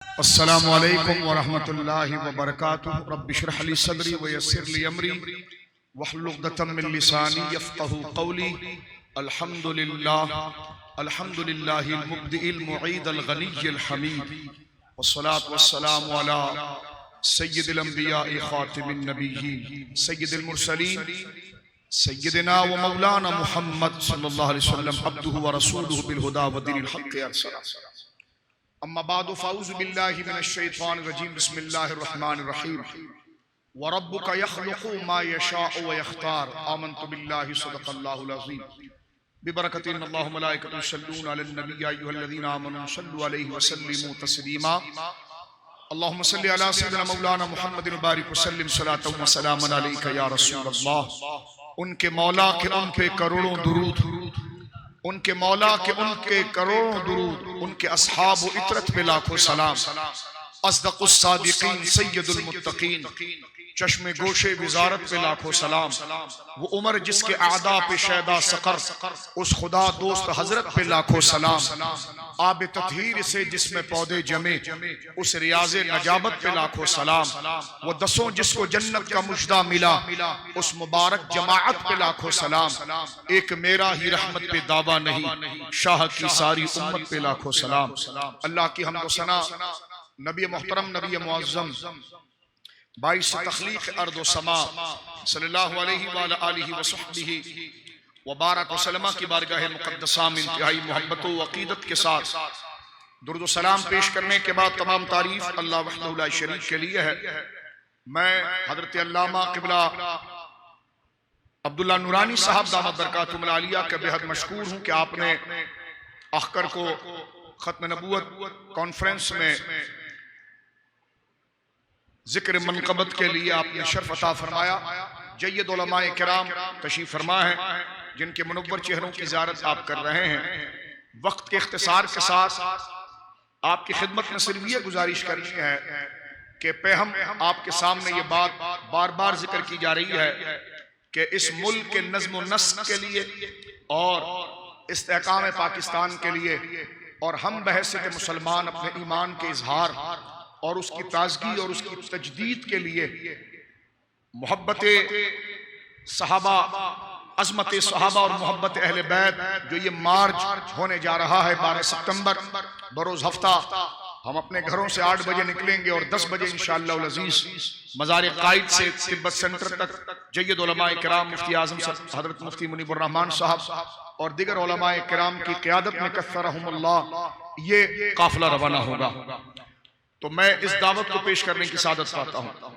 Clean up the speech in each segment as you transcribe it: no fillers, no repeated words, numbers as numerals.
السلام علیکم ورحمۃ اللہ وبرکاتہ۔ رب اشرح لی صدری ویسر لی امری واحلل عقدۃ من لسانی یفقہوا قولی۔ الحمد للہ المبدئ المعید الغنی الحمید، والصلاة والسلام علی سید الانبیاء خاتم النبیین سید المرسلین سیدنا و مولانا محمد صلی اللہ علیہ وسلم عبدہ ورسولہ بالہدی ودین الحق ارسلہ۔ اما بعد فاعوذ باللہ من الشیطان الرجیم، بسم اللہ الرحمن الرحیم۔ وَرَبُّكَ يَخْلُقُ مَا يَشَاءُ وَيَخْتَارُ آمَنْتُ بِاللَّهِ صدق اللہ العظیم۔ ببرکۃ ان اللہ ملائکۃ یصلون علی النبی یا ایھا الذین آمنوا صلوا علیہ وسلموا تسلیما۔ اللہم صل علی سیدنا مولانا محمد وبارک وسلم صلاۃ و سلاما علیک یا رسول اللہ۔ ان کے مولا کے ان پہ کروڑوں درود، ان کے مولا کے ان کے کروڑوں درود، ان کے اصحاب و اطرت پہ لاکھوں سلام۔ اصدق الصادقین سید المتقین، چشم گوش وزارت پہ لاکھوں سلام۔ وہ عمر جس کے اعداء پہ شیدا سقر، اس خدا دوست حضرت پہ لاکھوں سلام۔ آب تطہیر سے جس میں پودے جمے، اس ریاض نجابت پہ لاکھوں سلام۔ وہ دسوں جس کو جنت کا مژدہ ملا، اس مبارک جماعت پہ لاکھوں سلام۔ ایک میرا ہی رحمت پہ دعویٰ نہیں، شاہ کی ساری امت پہ لاکھوں سلام۔ اللہ کی حمد و ثنا نبی محترم، نبی معظم، باعث تخلیق ارض و سما صلی اللہ علیہ وآلہ وصحبہ وبارک وسلم کی بارگاہ مقدسہ میں انتہائی محبت و عقیدت کے ساتھ درود و سلام پیش کرنے کے بعد تمام تعریف اللہ وحدہ لا شریک کے لیے ہے۔ میں حضرت علامہ قبلہ عبداللہ نورانی صاحب دامت برکاتہم العالیہ کے بے حد مشکور ہوں کہ آپ نے اخکر کو ختم نبوت کانفرنس میں ذکر منقبت کے لیے آپ نے شرف عطا فرمایا۔ جید علماء کرام تشریف فرما ہیں جن کے منور چہروں کی زیارت آپ کر رہے ہیں۔ وقت کے اختصار کے ساتھ آپ کی خدمت میں صرف یہ گزارش کرنی ہے کہ پہم آپ کے سامنے یہ بات بار بار ذکر کی جا رہی ہے کہ اس ملک کے نظم و نسق کے لیے اور استحکام پاکستان کے لیے اور ہم بحیثیت مسلمان اپنے ایمان کے اظہار اور اس کی تازگی اور اس کی تجدید کے لیے محبت صحابہ، عظمت صحابہ اور محبت اہل بیت جو یہ مارچ ہونے جا رہا ہے 12 ستمبر بروز ہفتہ، ہم اپنے گھروں سے 8 بجے نکلیں گے اور 10 بجے انشاءاللہ العزیز مزار قائد سے تبت سینٹر تک جید علماء کرام، مفتی اعظم حضرت مفتی منیب الرحمن صاحب اور دیگر علماء کرام کی قیادت میں کثرہم اللہ یہ قافلہ روانہ ہوگا۔ تو میں اس دعوت کو پیش کرنے کی سعادت پاتا ہوں۔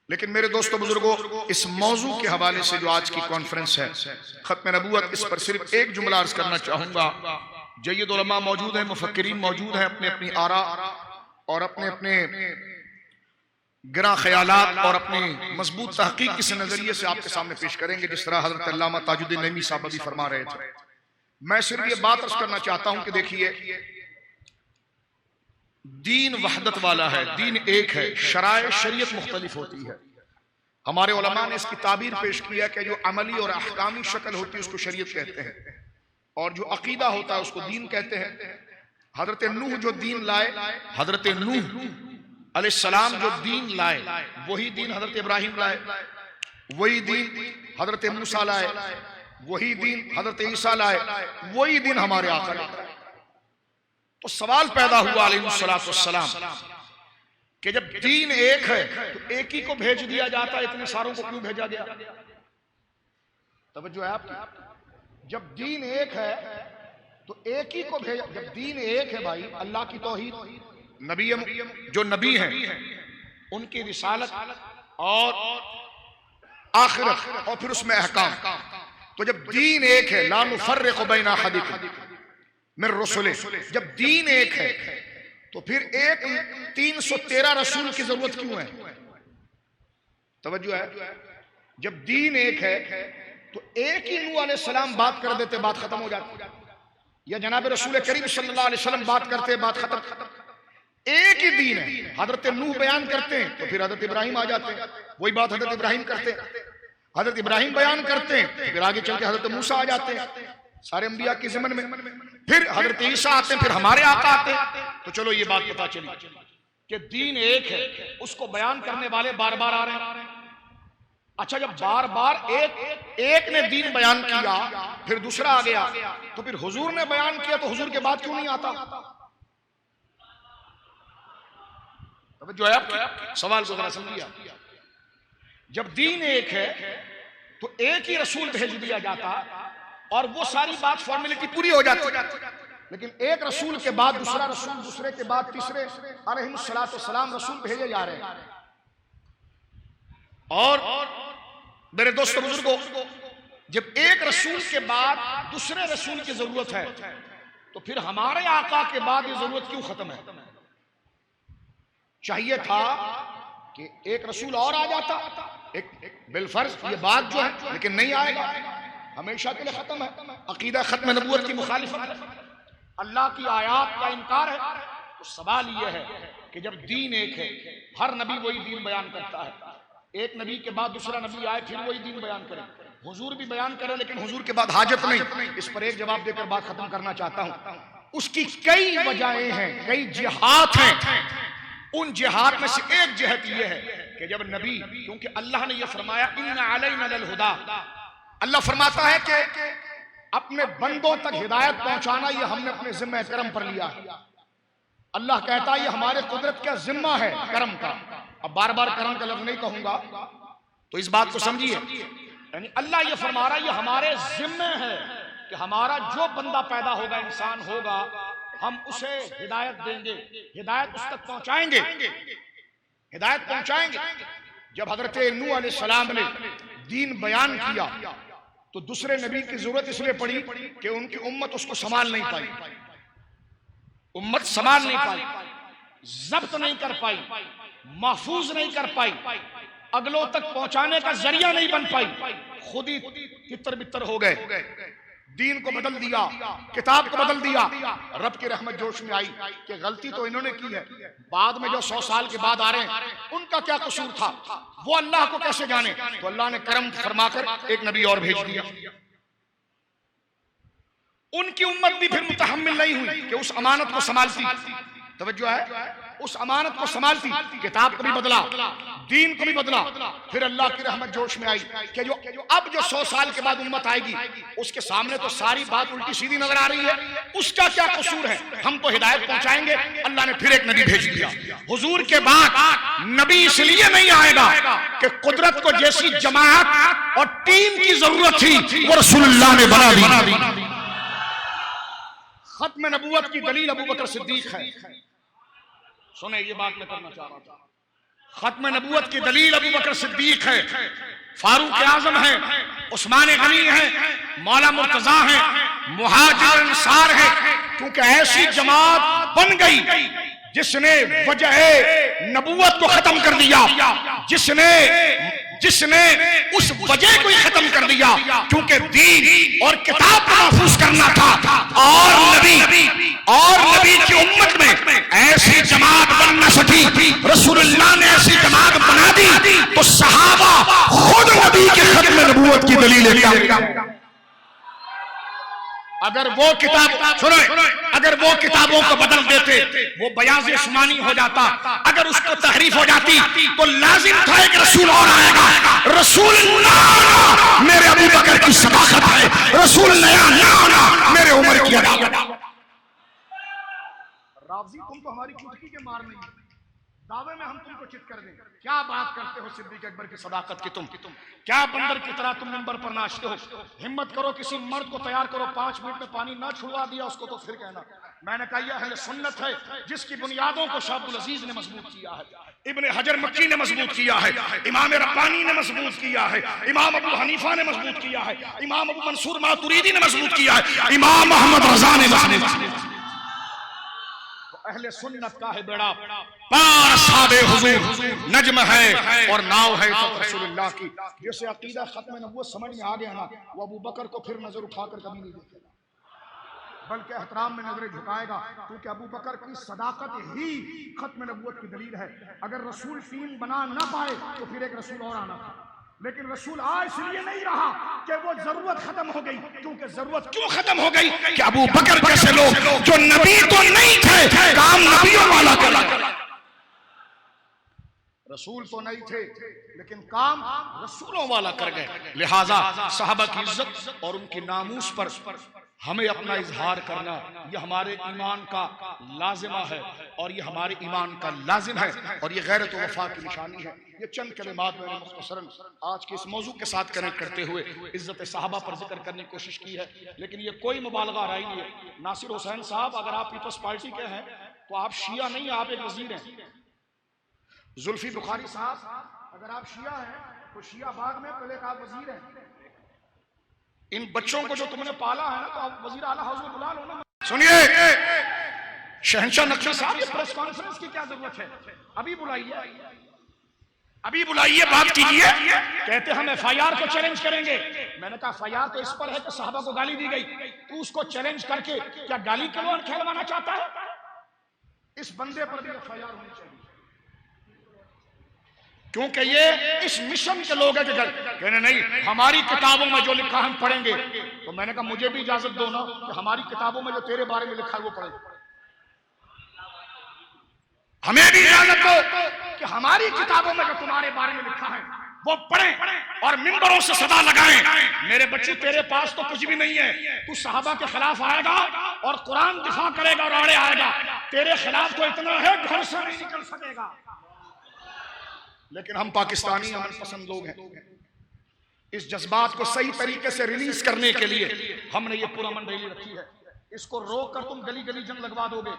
لیکن میرے دوستو بزرگوں، اس موضوع کے حوالے سے جو آج کی کانفرنس ہے ختم نبوت، اس پر صرف ایک جملہ عرض کرنا چاہوں گا۔ جید علماء موجود ہیں، مفکرین موجود ہیں، اپنے اپنی آراء اور اپنے اپنے گراں خیالات اور اپنی مضبوط تحقیق کس نظریے سے آپ کے سامنے پیش کریں گے، جس طرح حضرت علامہ تاج الدین نعیمی صاحب ابھی فرما رہے تھے۔ میں صرف یہ بات عرض کرنا چاہتا ہوں کہ دیکھیے، دین وحدت والا ہے، دین ایک ہے، شرائع شریعت مختلف ہوتی ہے۔ ہمارے علماء نے اس کی تعبیر پیش کیا کہ جو عملی اور احکامی شکل ہوتی ہے اس کو شریعت کہتے ہیں، اور جو عقیدہ ہوتا ہے اس کو دین کہتے ہیں۔ حضرت نوح جو دین لائے، حضرت نوح علیہ السلام جو دین لائے، وہی دین حضرت ابراہیم لائے، وہی دین حضرت موسیٰ لائے، وہی دین حضرت عیسیٰ لائے، وہی دین ہمارے آقا لائے۔ تو سوال پیدا ہوا علیہ السلام کہ جب دین ایک ہے تو ایک ہی کو بھیج دیا جاتا ہے، اتنے ساروں کو کیوں بھیجا گیا؟ توجہ ہے آپ کی؟ جب دین ایک ہے تو ایک ہی کو بھیجا، جب دین ایک ہے بھائی، اللہ کی توحید، نبی جو نبی ہیں ان کی رسالت اور آخرت اور پھر اس میں احکام، تو جب دین ایک ہے لا نفرق بین احد من رسولہ، جب دین ایک ہے تو پھر ایک 313 رسول کی ضرورت کیوں ہے؟ توجہ ہے؟ جب دین ایک ہے تو ایک ہی نوح علیہ السلام بات کر دیتے، بات ختم ہو جاتی، یا جناب رسول کریم صلی اللہ علیہ وسلم بات کرتے، بات ختم۔ ایک ہی دین ہے، حضرت نوح بیان کرتے ہیں تو پھر حضرت ابراہیم آ جاتے ہیں، وہی بات حضرت ابراہیم کرتے ہیں، حضرت ابراہیم بیان کرتے ہیں پھر آگے چل کے حضرت موسیٰ آ جاتے ہیں، سارے انبیاء کی ضمن میں۔ پھر حضرت عیسیٰ آتے ہیں، پھر ہمارے آقا آتے ہیں۔ تو چلو یہ بات پتا چلی کہ دین ایک ہے، اس کو بیان کرنے والے بار بار آ رہے ہیں۔ اچھا جب بار بار ایک نے دین بیان کیا پھر دوسرا آ گیا، تو پھر حضور نے بیان کیا تو حضور کے بعد کیوں نہیں آتا؟ جو ہے آپ سوال کو ذرا سمجھیے۔ جب دین ایک ہے تو ایک ہی رسول بھیج دیا جاتا اور وہ ساری بات فارمیلٹی پوری ہو جاتی، لیکن ایک رسول کے بعد دوسرا رسول، دوسرے کے بعد تیسرے، علیہ الصلوۃ والسلام رسول بھیجے جا رہے ہیں۔ اور میرے دوستو بزرگوں، جب ایک رسول کے بعد دوسرے رسول کی ضرورت ہے تو پھر ہمارے آقا کے بعد یہ ضرورت کیوں ختم ہے؟ چاہیے تھا کہ ایک رسول اور آ جاتا، ایک بالفرض یہ بات جو ہے، لیکن نہیں آئے گا، ہمیشہ کے لیے ختم ہے۔ عقیدہ ختم نبوت کی مخالفت ہے، اللہ کی آیات کا انکار ہے۔ تو سوال یہ ہے کہ جب دین ایک ہے، ہر نبی وہی دین بیان کرتا ہے، ایک نبی کے بعد دوسرا نبی آئے پھر وہی دین بیان کرے، حضور بھی بیان کرے لیکن حضور کے بعد حاجت نہیں۔ اس پر ایک جواب دے کر بات ختم کرنا چاہتا ہوں۔ اس کی کئی وجہیں ہیں، کئی جہات ہیں۔ ان جہات میں سے ایک جہت یہ ہے کہ جب نبی، کیونکہ اللہ نے یہ فرمایا ان علینا للہدی، اللہ فرماتا ہے کہ اپنے بندوں تک ہدایت پہنچانا یہ ہم نے اپنے ذمہ کرم پر لیا ہے۔ اللہ کہتا ہے یہ ہمارے قدرت کا ذمہ ہے کرم کا۔ اب بار بار کرم کا لفظ نہیں کہوں گا تو اس بات کو سمجھیے، یعنی اللہ یہ فرما رہا ہے یہ ہمارے ذمہ ہے کہ ہمارا جو بندہ پیدا ہوگا، انسان ہوگا، ہم اسے ہدایت دیں گے، ہدایت اس تک پہنچائیں گے، ہدایت پہنچائیں گے۔ جب حضرت نوح علیہ السلام نے دین بیان کیا تو دوسرے نبی کی ضرورت اس لیے پڑی کہ ان کی امت اس کو سنبھال نہیں پائی، امت سنبھال نہیں پائی، ضبط نہیں کر پائی، محفوظ نہیں کر پائی، اگلوں تک پہنچانے کا ذریعہ نہیں بن پائی، خود ہی تتر بتر ہو گئے، دین کو بدل دیا، کتاب کو بدل دیا۔ رب کی رحمت جوش میں آئی کہ غلطی تو انہوں نے کی ہے، بعد میں جو 100 سال کے بعد آ رہے ہیں ان کا کیا قصور تھا، وہ اللہ کو کیسے جانے؟ تو اللہ نے کرم فرما کر ایک نبی اور بھیج دیا۔ ان کی امت بھی پھر متحمل نہیں ہوئی کہ اس امانت کو سنبھالتی، توجہ ہے، اس امانت کو سنبھالتی، کتاب کو بھی بدلا، دین کو بھی بدلا۔ پھر اللہ کی رحمت جوش میں آئی کہ اب جو 100 سال کے بعد امت آئے گی اس کے سامنے تو ساری بات الٹی سیدھی نظر آ رہی ہے، اس کا کیا قصور ہے، ہم تو ہدایت پہنچائیں گے۔ اللہ نے پھر ایک نبی بھیج دیا۔ حضور کے بعد نبی اس لیے نہیں آئے گا کہ قدرت کو جیسی جماعت اور ٹیم کی ضرورت تھی وہ رسول اللہ نے بنا دی۔ ختم نبوت کی دلیل ابو بکر صدیق ہے۔ سنیں یہ بات میں کرنا چاہ رہا تھا، ختم نبوت کی دلیل ابو بکر صدیق ہے، فاروق اعظم ہے، عثمان غنی ہے، مولا مرتضیٰ ہے، مہاجر انصار ہے، کیونکہ ایسی جماعت بن گئی جس نے وجہ نبوت کو ختم کر دیا، جس نے اس وجہ کو ہی ختم کر دیا، کیونکہ دین اور کتاب کو محفوظ کرنا تھا، اور نبی کی امت میں ایسی جماعت بن نہ سکی، رسول اللہ نے ایسی جماعت بنا دی تو صحابہ خود نبی کے ختم نبوت کی دلیل کیا؟ اگر وہ کتاب سنیں، اگر وہ کتابوں کو بدل دیتے وہ بیاض عثمانی ہو جاتا، اگر اس کو تحریف ہو جاتی تو لازم تھا ایک رسول اور آئے گا۔ رسول اللہ میرے ابو بکر کی صداقت ہے، رسول نیا نہ آنا میرے عمر کی عدالت۔ راضی تم تو ہماری چٹکی کے مار نہیں، دعوے میں ہم تم کو چت کر دیں۔ کیا بات کرتے ہو صدیق اکبر کی صداقت کی، تم کیا بندر کی طرح تم منبر پر ناچتے ہو؟ ہمت کرو کسی مرد کو تیار کرو، 5 منٹ میں پانی نہ چھڑوا دیا اس کو تو پھر کہنا۔ میں نے کہا یہ اہل سنت ہے جس کی بنیادوں کو شاہ عبدالعزیز نے مضبوط کیا ہے، ابن حجر مکی نے مضبوط کیا ہے، امام ربانی نے مضبوط کیا ہے، امام ابو حنیفہ نے مضبوط کیا ہے، امام ابو منصور ماتریدی نے مضبوط کیا ہے، امام محمد رضا نے مضبوط کیا ہے۔ اہل سنت کا ہے بیڑا پار صحاب حضور، نجم ہے اور ناؤ ہے تو رسول اللہ کی۔ جسے عقیدہ ختم نبوت سمجھ میں آ گیا نا، وہ ابو بکر کو پھر نظر اٹھا کر کبھی نہیں دیکھے گا، بلکہ احترام میں نظریں جھکائے گا، کیونکہ ابو بکر کی صداقت ہی ختم نبوت کی دلیل ہے۔ اگر رسول 3 بنا نہ پائے تو پھر ایک رسول اور آنا تھا۔ لیکن رسول اس لیے نہیں رہا کہ وہ ضرورت ختم ہو گئی. کیونکہ ضرورت کیوں ختم ہو گئی کہ ابو بکر جیسے لوگ جو نبی تو نہیں تھے کام نبیوں والا کرا. رسول تو نہیں تھے لیکن کام رسولوں والا کر گئے. لہٰذا صحابہ کی عزت اور ان کی ناموس پر ہمیں اپنا اظہار کرنا یہ ہمارے ایمان کا لازمہ ہے اور یہ ہمارے ایمان کا لازم ہے اور یہ غیرت و وفا کی نشانی ہے. یہ چند کلمات میں نے مختصراً آج کے اس موضوع کے ساتھ کنیکٹ کرتے ہوئے عزت صحابہ پر ذکر کرنے کی کوشش کی ہے. لیکن یہ کوئی مبالغہ رہی نہیں ہے. ناصر حسین صاحب اگر آپ پیپلز پارٹی کے ہیں تو آپ شیعہ نہیں، آپ ایک وزیر ہیں. زلفی بخاری صاحب اگر آپ شیعہ ہیں تو شیعہ باغ میں پہلے آپ وزیر ہیں. ان بچوں کو جو تم نے پالا ہے نا تو آپ وزیر اعلیٰ ہاؤس میں بلا لو نا. سنیے شہنشاہ نقشبند صاحب یہ پریس کانفرنس کی کیا ضرورت ہے؟ ابھی بلائیے بات کیجئے. کہتے ہم ایف آئی آر کو چیلنج کریں گے. میں نے کہا ایف آئی آر تو اس پر ہے کہ صحابہ کو گالی دی گئی، تو اس کو چیلنج کر کے کیا گالی کھلوانا چاہتا ہے؟ اس بندے پر بھی ایف آئی آر ہونی چاہیے کیونکہ یہ اس مشن کے لوگ ہیں کہ کہنے نہیں ہماری کتابوں میں جو لکھا ہم پڑھیں گے. تو میں نے کہا مجھے بھی اجازت دو نا کہ ہماری کتابوں میں جو تیرے بارے میں لکھا ہے وہ پڑھیں. ہمیں بھی اجازت دو کہ ہماری کتابوں میں جو تمہارے بارے میں لکھا ہے وہ پڑھیں اور منبروں سے صدا لگائیں. میرے بچے تیرے پاس تو کچھ بھی نہیں ہے، تو صحابہ کے خلاف آئے گا اور قرآن دفاع کرے گا اور آڑے آئے گا. تیرے خلاف تو اتنا ہے گھر سے نہیں نکل سکے گا. لیکن ہم پاکستانی امن پسند لوگ ہیں. اس جذبات کو صحیح طریقے سے ریلیز کرنے کے لیے ہم نے یہ پرامن ریلی رکھی ہے. اس کو روک کر تم گلی گلی جنگ لگوا دو گے.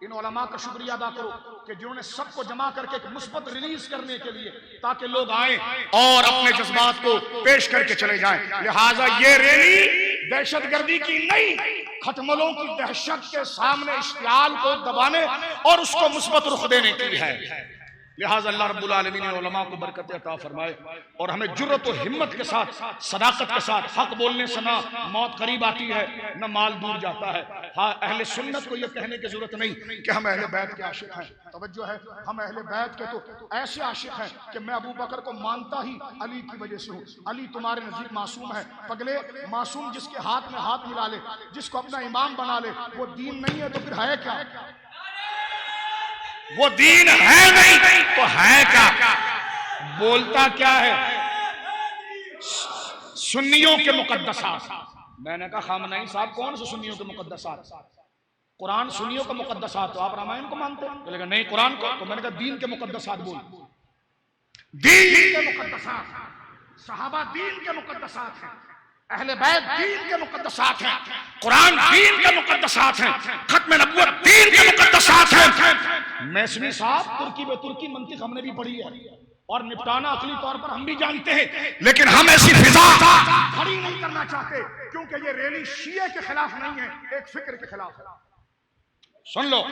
ان علماء کا شکریہ ادا کرو کہ جنہوں نے سب کو جمع کر کے ایک مثبت ریلیز کرنے کے لیے تاکہ لوگ آئیں اور اپنے جذبات کو پیش کر کے چلے جائیں. لہٰذا یہ ریلی دہشت گردی کی نہیں، کھٹملوں کی دہشت کے سامنے اشتعال کو دبانے اور اس کو مثبت رخ دینے کی ہے. لہٰذا اللہ رب العالمین نے علماء کو برکت عطا فرمائے اور ہمیں جرت و ہمت کے ساتھ صداقت کے ساتھ حق بولنے سے نہ موت قریب آتی ہے نہ مال دور جاتا ہے. ہاں اہل سنت کو یہ کہنے کی ضرورت نہیں کہ ہم اہل بیت کے عاشق ہیں. توجہ ہے، ہم اہل بیت کے تو ایسے عاشق ہیں کہ میں ابو بکر کو مانتا ہی علی کی وجہ سے ہوں. علی تمہارے نزدیک معصوم ہے. پگلے معصوم جس کے ہاتھ میں ہاتھ ملا لے، جس کو اپنا امام بنا لے، وہ دین نہیں ہے تو پھر ہے کیا؟ وہ دین ہے نہیں تو ہے کیا؟ بولتا کیا ہے؟ سنیوں کے مقدسات. میں نے کہا خامنہی صاحب کون سے سنیوں کے مقدسات؟ قرآن سنیوں کا مقدسات تو آپ رامائن کو مانتے ہیں؟ لیکن نہیں قرآن کو. تو میں نے کہا دین کے مقدسات بول. دین کے مقدسات، صحابہ دین کے مقدسات ہیں، اہل بیت دین کے مقدسات ہیں، قرآن دین کے مقدسات ہیں، ختم نبوت دین کے مقدسات ہیں. میسوی صاحب ترکی بے ترکی منطق ہم نے بھی پڑھی ہے اور نپٹانا عقلی طور پر ہم بھی جانتے ہیں، لیکن ہم ایسی فضا کھڑی نہیں کرنا چاہتے کیونکہ یہ ریلی شیعہ کے خلاف نہیں ہے، ایک فکر کے خلاف ہے. سن لو،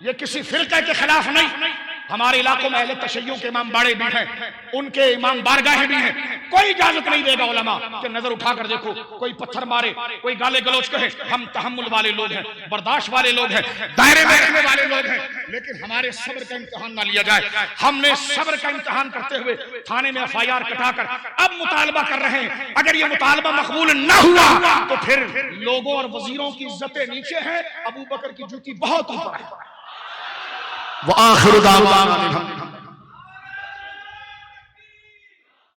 یہ کسی فرقے کے خلاف نہیں. ہمارے علاقوں میں اہل تشیع کے امام باڑے بھی ہیں، ان کے امام بارگاہیں بھی ہیں. کوئی اجازت نہیں دے گا علماء کہ نظر اٹھا کر دیکھو، کوئی پتھر مارے، کوئی گالے گلوچ کہے. ہم تحمل والے لوگ ہیں، برداشت والے لوگ ہیں، دائرے میں رہنے والے لوگ ہیں. لیکن ہمارے صبر کا امتحان نہ لیا جائے. ہم نے صبر کا امتحان کرتے ہوئے تھانے میں ایف آئی آر کٹا کر اب مطالبہ کر رہے ہیں. اگر یہ مطالبہ مقبول نہ ہوا تو پھر لوگوں اور وزیروں کی عزتیں نیچے ہیں، ابو بکر کی جوتی بہت اوپر ہے. وآخر دعوانا